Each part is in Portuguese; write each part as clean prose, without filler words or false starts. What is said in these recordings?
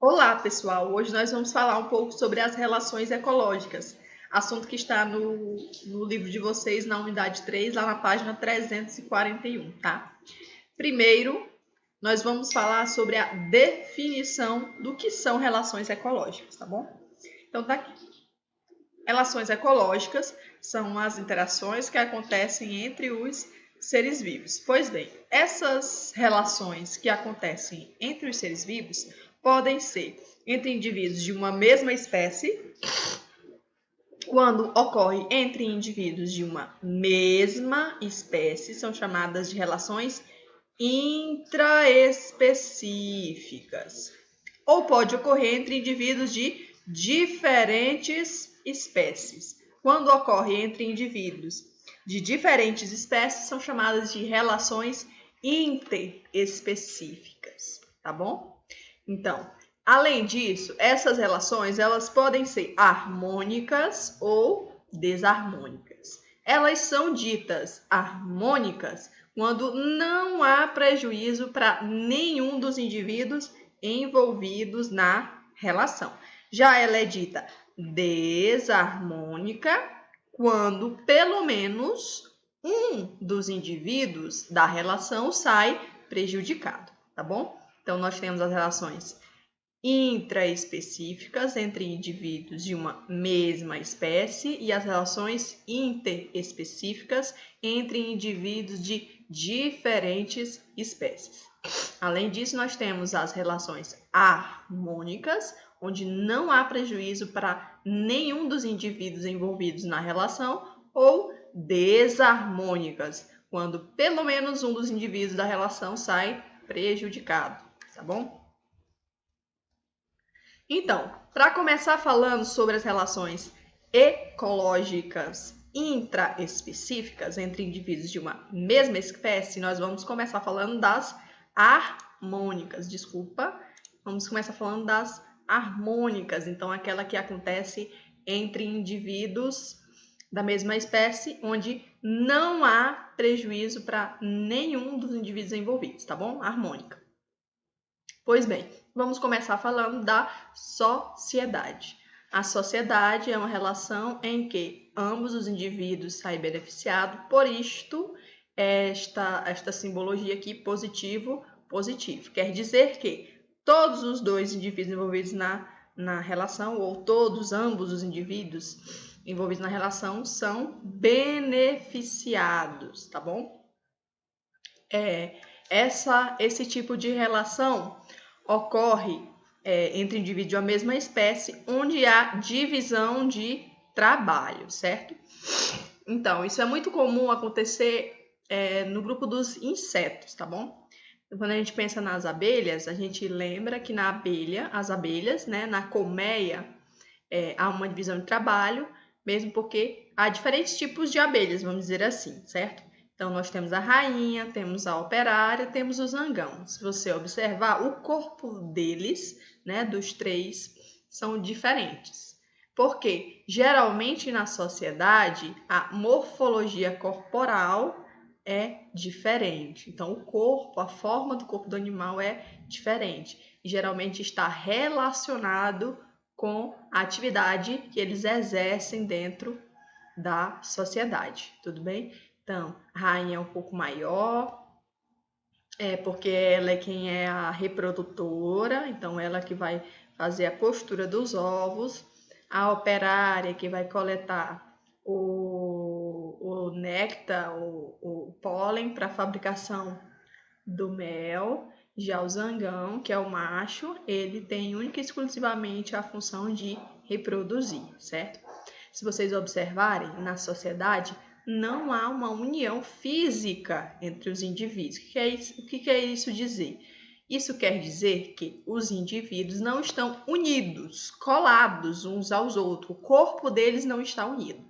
Olá, pessoal! Hoje nós vamos falar um pouco sobre as relações ecológicas, assunto que está no livro de vocês, na unidade 3, lá na página 341, tá? Primeiro, nós vamos falar sobre a definição do que são relações ecológicas, tá bom? Então, tá aqui. Relações ecológicas são as interações que acontecem entre os seres vivos. Pois bem, essas relações que acontecem entre os seres vivos podem ser entre indivíduos de uma mesma espécie, quando ocorre entre indivíduos de uma mesma espécie, são chamadas de relações intraespecíficas. Ou pode ocorrer entre indivíduos de diferentes espécies. Quando ocorre entre indivíduos de diferentes espécies, são chamadas de relações interespecíficas, tá bom? Então, além disso, essas relações elas podem ser harmônicas ou desarmônicas. Elas são ditas harmônicas quando não há prejuízo para nenhum dos indivíduos envolvidos na relação. Já ela é dita desarmônica quando pelo menos um dos indivíduos da relação sai prejudicado, tá bom? Então, nós temos as relações intraespecíficas entre indivíduos de uma mesma espécie e as relações interespecíficas entre indivíduos de diferentes espécies. Além disso, nós temos as relações harmônicas, onde não há prejuízo para nenhum dos indivíduos envolvidos na relação, ou desarmônicas, quando pelo menos um dos indivíduos da relação sai prejudicado, tá bom? Então, para começar falando sobre as relações ecológicas intraespecíficas entre indivíduos de uma mesma espécie, nós vamos começar falando das harmônicas. Vamos começar falando das harmônicas, então aquela que acontece entre indivíduos da mesma espécie, onde não há prejuízo para nenhum dos indivíduos envolvidos, tá bom? Harmônica. Pois bem, vamos começar falando da sociedade. A sociedade é uma relação em que ambos os indivíduos saem beneficiados, por isto, esta simbologia aqui, positivo, positivo. Quer dizer que todos os dois indivíduos envolvidos na relação, ou ambos os indivíduos envolvidos na relação, são beneficiados, tá bom? Esse tipo de relação ocorre entre indivíduos de uma mesma espécie, onde há divisão de trabalho, certo? Então, isso é muito comum acontecer no grupo dos insetos, tá bom? Quando a gente pensa nas abelhas, a gente lembra que as abelhas, né, na colmeia, há uma divisão de trabalho, mesmo porque há diferentes tipos de abelhas, vamos dizer assim, certo? Então, nós temos a rainha, temos a operária, temos o zangão. Se você observar, o corpo deles, né, dos três, são diferentes. Porque, geralmente, na sociedade, a morfologia corporal é diferente. Então, o corpo, a forma do corpo do animal é diferente. E, geralmente, está relacionado com a atividade que eles exercem dentro da sociedade, tudo bem? Então, a rainha é um pouco maior, porque ela é quem é a reprodutora, então ela que vai fazer a postura dos ovos, a operária que vai coletar o néctar, o pólen para a fabricação do mel. Já o zangão, que é o macho, ele tem única e exclusivamente a função de reproduzir, certo? Se vocês observarem, na sociedade, não há uma união física entre os indivíduos. O que quer isso dizer? Isso quer dizer que os indivíduos não estão unidos, colados uns aos outros. O corpo deles não está unido,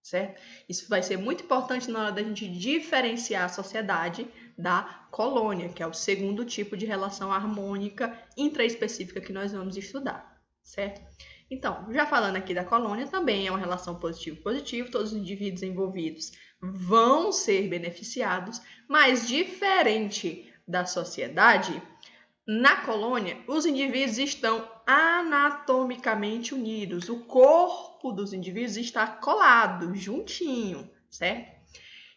certo? Isso vai ser muito importante na hora da gente diferenciar a sociedade da colônia, que é o segundo tipo de relação harmônica intraespecífica que nós vamos estudar, certo? Então, já falando aqui da colônia, também é uma relação positivo-positivo, todos os indivíduos envolvidos vão ser beneficiados, mas diferente da sociedade, Na colônia, os indivíduos estão anatomicamente unidos. O corpo dos indivíduos está colado, juntinho, certo?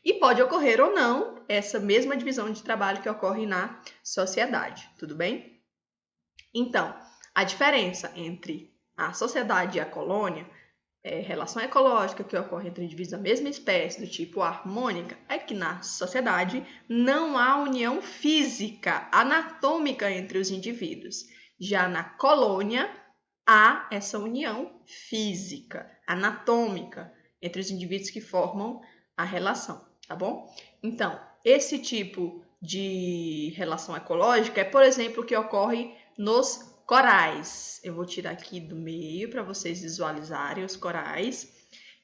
E pode ocorrer ou não essa mesma divisão de trabalho que ocorre na sociedade, tudo bem? Então, a diferença entre a sociedade e a colônia, relação ecológica que ocorre entre indivíduos da mesma espécie, do tipo harmônica, é que na sociedade não há união física, anatômica entre os indivíduos. Já na colônia, há essa união física, anatômica, entre os indivíduos que formam a relação, tá bom? Então, esse tipo de relação ecológica é, por exemplo, o que ocorre nos corais. Eu vou tirar aqui do meio para vocês visualizarem os corais.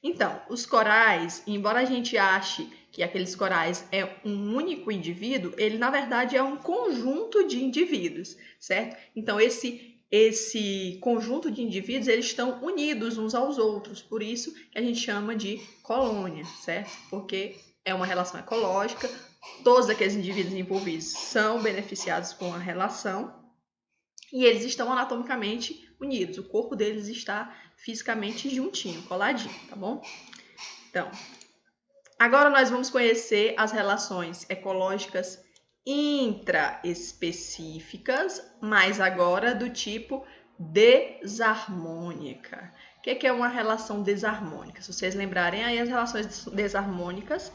Então, os corais, embora a gente ache que aqueles corais é um único indivíduo, ele na verdade é um conjunto de indivíduos, certo? Então, esse conjunto de indivíduos, eles estão unidos uns aos outros, por isso que a gente chama de colônia, certo? Porque é uma relação ecológica, todos aqueles indivíduos envolvidos são beneficiados com a relação, e eles estão anatomicamente unidos. O corpo deles está fisicamente juntinho, coladinho, tá bom? Então, agora nós vamos conhecer as relações ecológicas intraespecíficas, mas agora do tipo desarmônica. O que é uma relação desarmônica? Se vocês lembrarem aí, as relações desarmônicas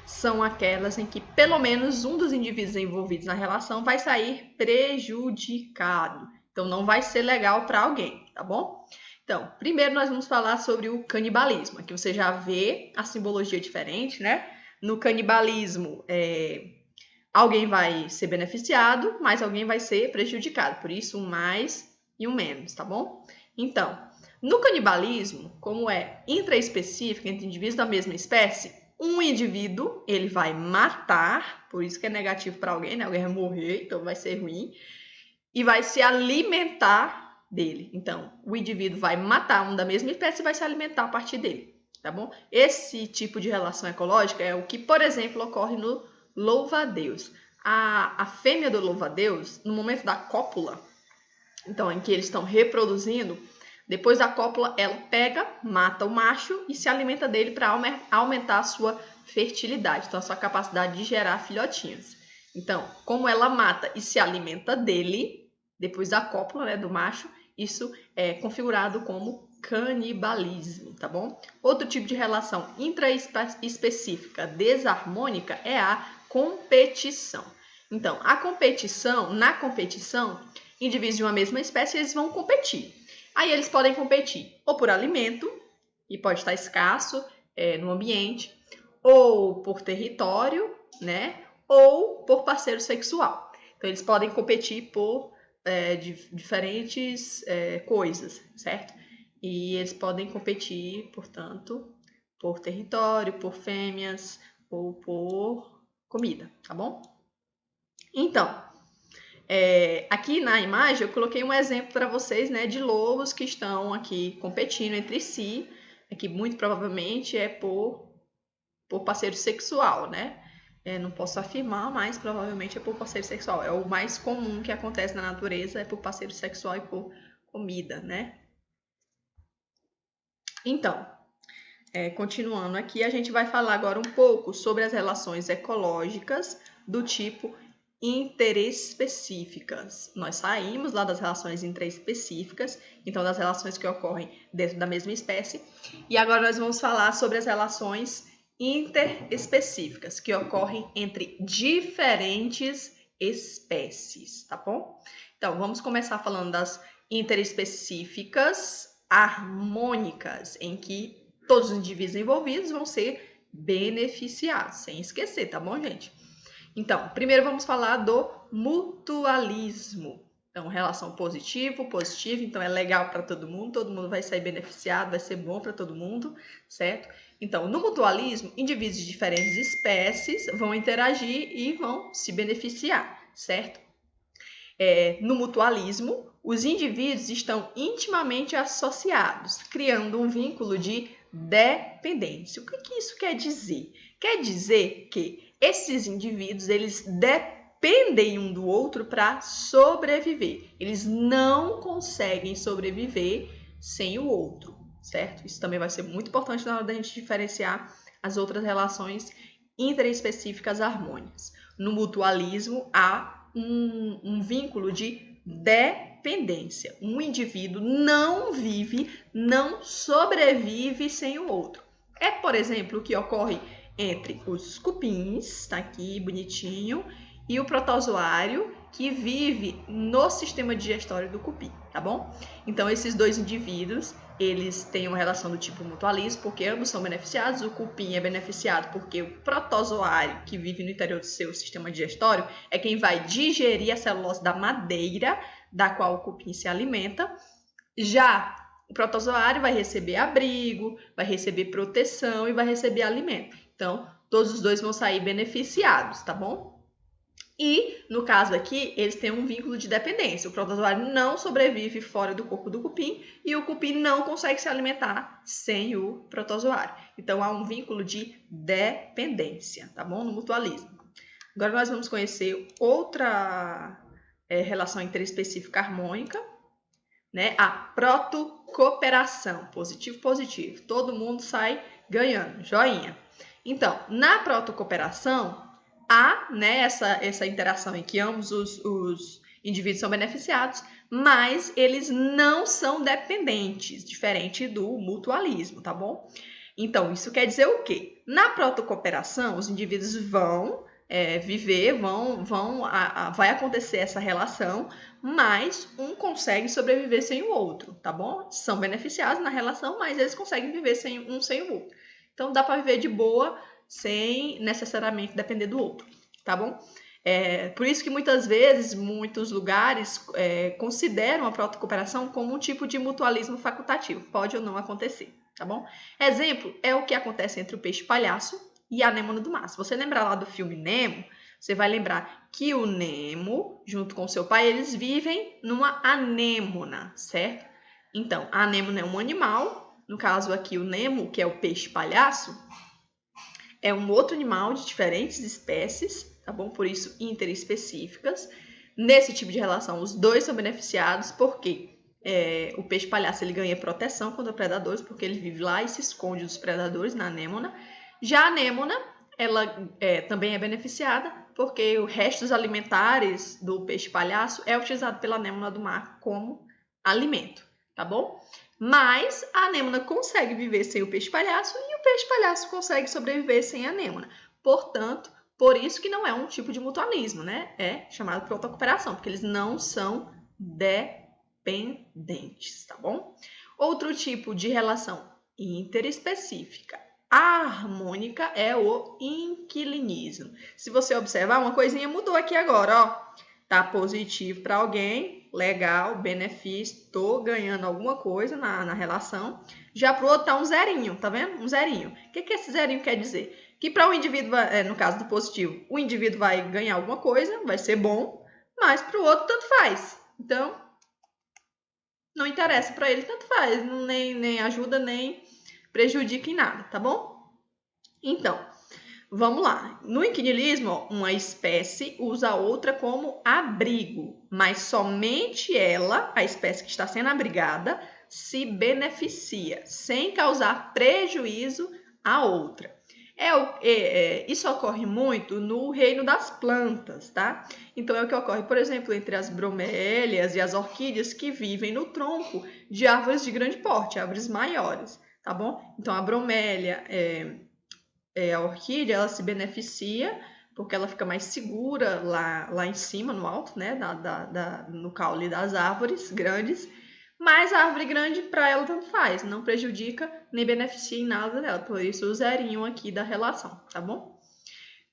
são aquelas em que pelo menos um dos indivíduos envolvidos na relação vai sair prejudicado. Então, não vai ser legal para alguém, tá bom? Então, primeiro nós vamos falar sobre o canibalismo. Aqui você já vê a simbologia diferente, né? No canibalismo, alguém vai ser beneficiado, mas alguém vai ser prejudicado. Por isso, um mais e um menos, tá bom? Então, no canibalismo, como é intraespecífico entre indivíduos da mesma espécie, um indivíduo, ele vai matar, por isso que é negativo para alguém, né? Alguém vai morrer, então vai ser ruim, e vai se alimentar dele. Então, o indivíduo vai matar um da mesma espécie e vai se alimentar a partir dele, tá bom? Esse tipo de relação ecológica é o que, por exemplo, ocorre no louva-a-Deus. A fêmea do louva-a-Deus, no momento da cópula, então, em que eles estão reproduzindo, depois da cópula, ela pega, mata o macho e se alimenta dele para aumentar a sua fertilidade, então a sua capacidade de gerar filhotinhos. Então, como ela mata e se alimenta dele, depois da cópula, né, do macho, isso é configurado como canibalismo, tá bom? Outro tipo de relação intraespecífica desarmônica é a competição. Então, na competição, indivíduos de uma mesma espécie, eles vão competir. Aí eles podem competir ou por alimento, e pode estar escasso no ambiente, ou por território, né? Ou por parceiro sexual. Então, eles podem competir por diferentes coisas, certo? E eles podem competir, portanto, por território, por fêmeas ou por comida, tá bom? Então, aqui na imagem eu coloquei um exemplo para vocês, né, de lobos que estão aqui competindo entre si, que muito provavelmente é por parceiro sexual, né? Não posso afirmar, mas provavelmente é por parceiro sexual. É o mais comum que acontece na natureza, é por parceiro sexual e por comida, né? Então, continuando aqui, a gente vai falar agora um pouco sobre as relações ecológicas do tipo interespecíficas. Nós saímos lá das relações intraespecíficas, então das relações que ocorrem dentro da mesma espécie, e agora nós vamos falar sobre as relações interespecíficas, que ocorrem entre diferentes espécies, tá bom? Então, vamos começar falando das interespecíficas harmônicas, em que todos os indivíduos envolvidos vão ser beneficiados, sem esquecer, tá bom, gente? Então, primeiro vamos falar do mutualismo. Então, relação positivo, então é legal para todo mundo vai sair beneficiado, vai ser bom para todo mundo, certo? Então, no mutualismo, indivíduos de diferentes espécies vão interagir e vão se beneficiar, certo? No mutualismo, os indivíduos estão intimamente associados, criando um vínculo de dependência. O que isso quer dizer? Quer dizer que esses indivíduos, eles dependem dependem um do outro para sobreviver. Eles não conseguem sobreviver sem o outro, certo? Isso também vai ser muito importante na hora da gente diferenciar as outras relações interespecíficas harmônicas. No mutualismo, há um vínculo de dependência. Um indivíduo não vive, não sobrevive sem o outro. É, por exemplo, o que ocorre entre os cupins, tá aqui bonitinho, e o protozoário que vive no sistema digestório do cupim, tá bom? Então, esses dois indivíduos, eles têm uma relação do tipo mutualismo, porque ambos são beneficiados. O cupim é beneficiado porque o protozoário, que vive no interior do seu sistema digestório, é quem vai digerir a celulose da madeira, da qual o cupim se alimenta. Já o protozoário vai receber abrigo, vai receber proteção e vai receber alimento. Então, todos os dois vão sair beneficiados, tá bom? E, no caso aqui, eles têm um vínculo de dependência. O protozoário não sobrevive fora do corpo do cupim e o cupim não consegue se alimentar sem o protozoário. Então, há um vínculo de dependência, tá bom? No mutualismo. Agora, nós vamos conhecer outra relação interespecífica harmônica, né? A protocooperação. Positivo. Todo mundo sai ganhando. Joinha. Então, na protocooperação, há, né, essa interação em que ambos os indivíduos são beneficiados, mas eles não são dependentes, diferente do mutualismo, tá bom? Então, isso quer dizer o quê? Na protocooperação, os indivíduos vão viver, vai acontecer essa relação, mas um consegue sobreviver sem o outro, tá bom? São beneficiados na relação, mas eles conseguem viver sem o outro. Então, dá para viver de boa, sem necessariamente depender do outro, tá bom? Por isso que muitas vezes, muitos lugares consideram a protocooperação como um tipo de mutualismo facultativo. Pode ou não acontecer, tá bom? Exemplo é o que acontece entre o peixe-palhaço e a anêmona do mar. Se você lembrar lá do filme Nemo, você vai lembrar que o Nemo, junto com seu pai, eles vivem numa anêmona, certo? Então, a anêmona é um animal, no caso aqui o Nemo, que é o peixe-palhaço, é um outro animal de diferentes espécies, tá bom? Por isso, interespecíficas. Nesse tipo de relação, os dois são beneficiados porque o peixe-palhaço ele ganha proteção contra predadores, porque ele vive lá e se esconde dos predadores na anêmona. Já a anêmona, ela também é beneficiada porque os restos alimentares do peixe-palhaço é utilizado pela anêmona do mar como alimento, tá bom? Mas a anêmona consegue viver sem o peixe-palhaço e o peixe-palhaço consegue sobreviver sem a anêmona. Portanto, por isso que não é um tipo de mutualismo, né? É chamado protocooperação, porque eles não são dependentes, tá bom? Outro tipo de relação interespecífica harmônica é o inquilinismo. Se você observar, uma coisinha mudou aqui agora, ó. Tá positivo para alguém, legal, benefício, tô ganhando alguma coisa na relação. Já pro outro tá um zerinho, tá vendo? Um zerinho. O que esse zerinho quer dizer? Que para o indivíduo, no caso do positivo, o indivíduo vai ganhar alguma coisa, vai ser bom, mas para o outro tanto faz. Então, não interessa para ele, tanto faz, nem ajuda, nem prejudica em nada, tá bom? Então, vamos lá. No inquilismo, uma espécie usa a outra como abrigo, mas somente ela, a espécie que está sendo abrigada, se beneficia, sem causar prejuízo à outra. Isso ocorre muito no reino das plantas, tá? Então, é o que ocorre, por exemplo, entre as bromélias e as orquídeas que vivem no tronco de árvores de grande porte, árvores maiores, tá bom? Então, a bromélia, a orquídea, ela se beneficia porque ela fica mais segura lá em cima, no alto, né? No caule das árvores grandes. Mas a árvore grande, para ela, tanto faz. Não prejudica nem beneficia em nada dela. Por isso, o zerinho aqui da relação, tá bom?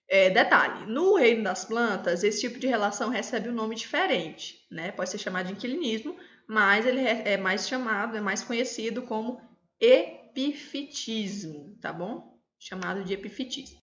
Detalhe, no reino das plantas, esse tipo de relação recebe um nome diferente, né? Pode ser chamado de inquilinismo, mas ele é mais conhecido como epifitismo, tá bom? Chamado de epifitismo.